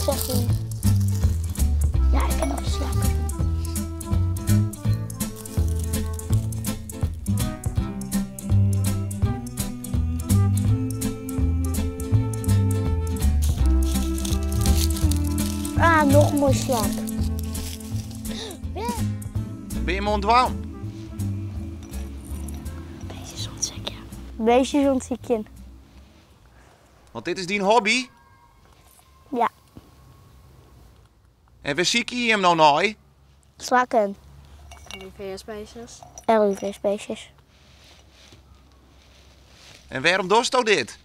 zeggen. Ja, ik ken ook slakken. Ah, nog een mooi slak. Ben je me ontdwaan? Beestjes ontziek, ja. Beestjes ontziek in. Want dit is die hobby. Ja, En waar zie je hem nou nooit? slakken. LIV-beestjes. LIV-beestjes. En waarom doe je dit?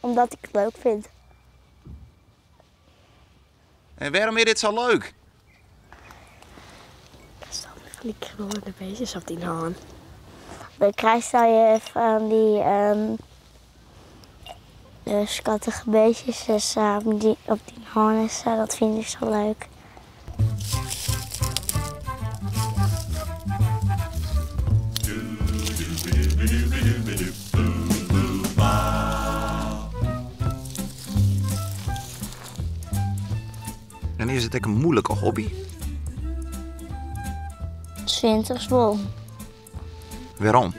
Omdat ik het leuk vind. En waarom is dit zo leuk? Er staan van die krullende beestjes op die haan. Dan krijg je van die schattige beestjes dus, die op die harnes. Dat vind ik zo leuk. En is het ook een moeilijke hobby? 20 wel. Waarom?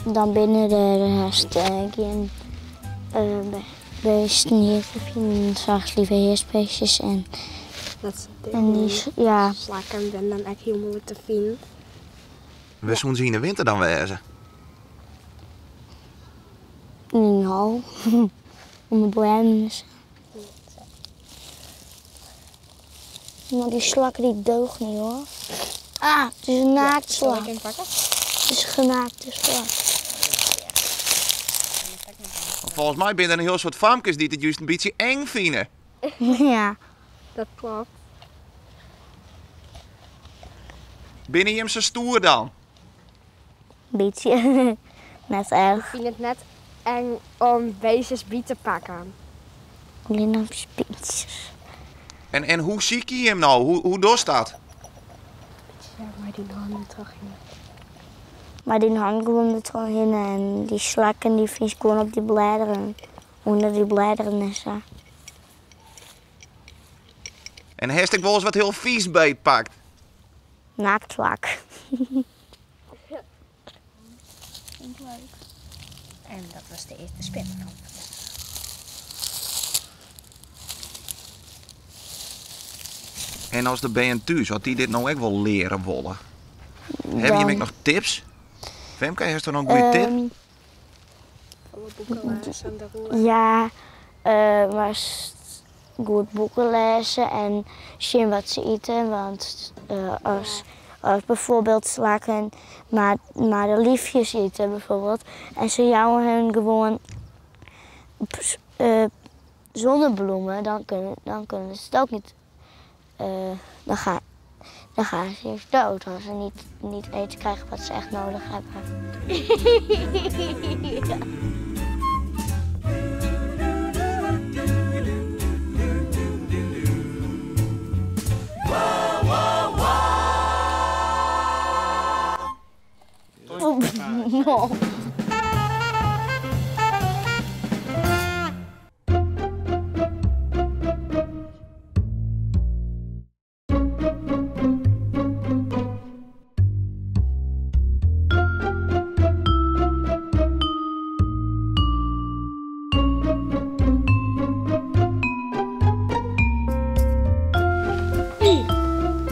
Dan binnen de rest geen beesten hier te vinden. Zag liever heersbeestjes en die, ja. Slakken ben dan echt heel moeilijk te vinden. We zullen ze in de winter dan wezen. Nou, om de bomen. Maar die slakken die deugen niet hoor. Ah, het is een naaktslak. Zal ik hem pakken? Het is een genaakte slak. Volgens mij ben er een heel soort famkes die het juist een beetje eng vinden. Ja. Dat klopt. Binnen je hem zo stoer dan? Een beetje. Net Ik erg. vind het net eng om beestjes bij te pakken. Alleen op spintjes. En hoe zie je hem nou? Hoe doe je dat? Ja, maar die handen toch in. Maar die hangt gewoon er toch in en die slakken die vind je gewoon op die bladeren. Onder die bladeren is dat. En heeft ik wel eens wat heel vies beetpakt? Naaktslak. En dat was de eerste spin. En als de BN thuis, had die dit nou ook wel leren willen? Heb je me nog tips? Femke, heeft er nog een goede tip? Alle boeken lezen en de roer. Ja, maar goed boeken lezen en zien wat ze eten. Want als bijvoorbeeld slakken maar de liefjes eten bijvoorbeeld. En ze jouwen hun gewoon zonnebloemen, dan kunnen ze het ook niet. Dan gaan ze eerst dood als ze niet eten krijgen wat ze echt nodig hebben. No.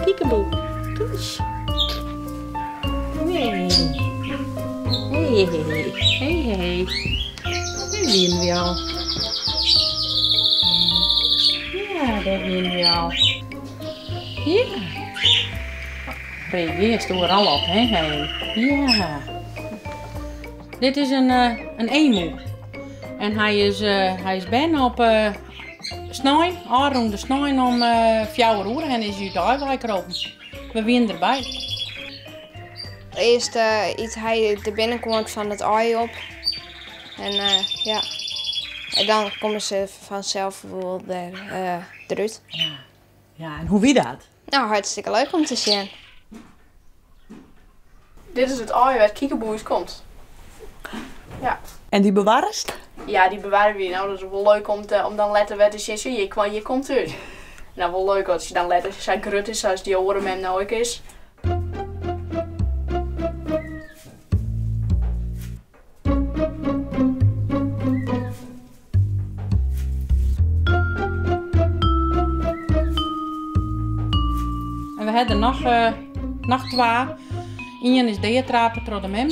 Kiekeboe. Toes. Nee. Hey. Hey. Daar zien we al. Ja, daar zien we al. Ja. Reageert er al op, hè? Ja. Dit is een emu. En hij is bijna op snij, rond de snij om 4 uur en is hij daar kropen. We winnen erbij. Eerst iets hij de binnenkant van het ei op. En ja. En dan komen ze vanzelf wel eruit. Ja, en hoe wie dat? Nou, hartstikke leuk om te zien. Dit is het ei waar Kiekeboes komt. Ja. En die bewarst? Ja, die bewaren we. Nou, dat is wel leuk om dan later weer te zien, je komt uit. Nou, wel leuk als je dan later zo grut is als die oren hem nou ook is. En we hebben nog 2. Eén is deertrapen door de mem.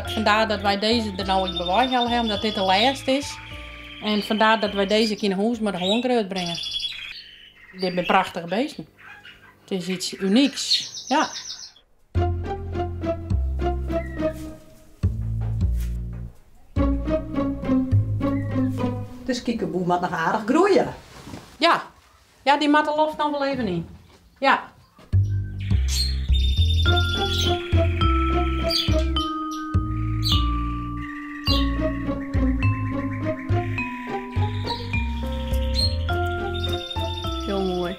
Vandaar dat wij deze er nou in bewaard hebben, omdat dit de laatste is. En vandaar dat wij deze in huis met de honger brengen. Dit zijn prachtige beesten. Het is iets unieks. Ja. Dus kiekeboe moet nog aardig groeien. Ja. Ja, die matten loft nog wel even in. Ja. Heel mooi.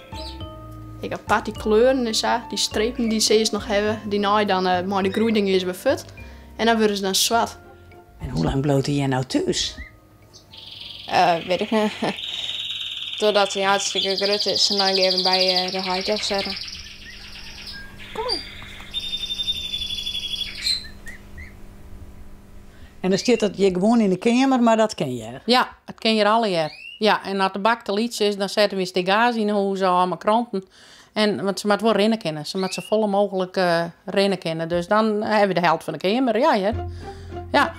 Ik heb apart die kleuren en zo, die strepen die ze nog hebben, die nou dan maar de groeiding is befut. En dan worden ze dan zwart. En hoe lang bloot jij nou thuis? Weet ik niet. Totdat hij hartstikke grut is en dan even bij de high zetten. En dan zit dat je gewoon in de kamer, maar dat ken je. Ja, het ken je alle jaar. Ja, en als de bak te liet is, dan zetten we stegazi in hoe ze allemaal kranten. Want ze moet wel rennen kennen. Ze moet zo vol mogelijk rennen kennen. Dus dan hebben we de helft van de kamer. Ja, ja. Ja.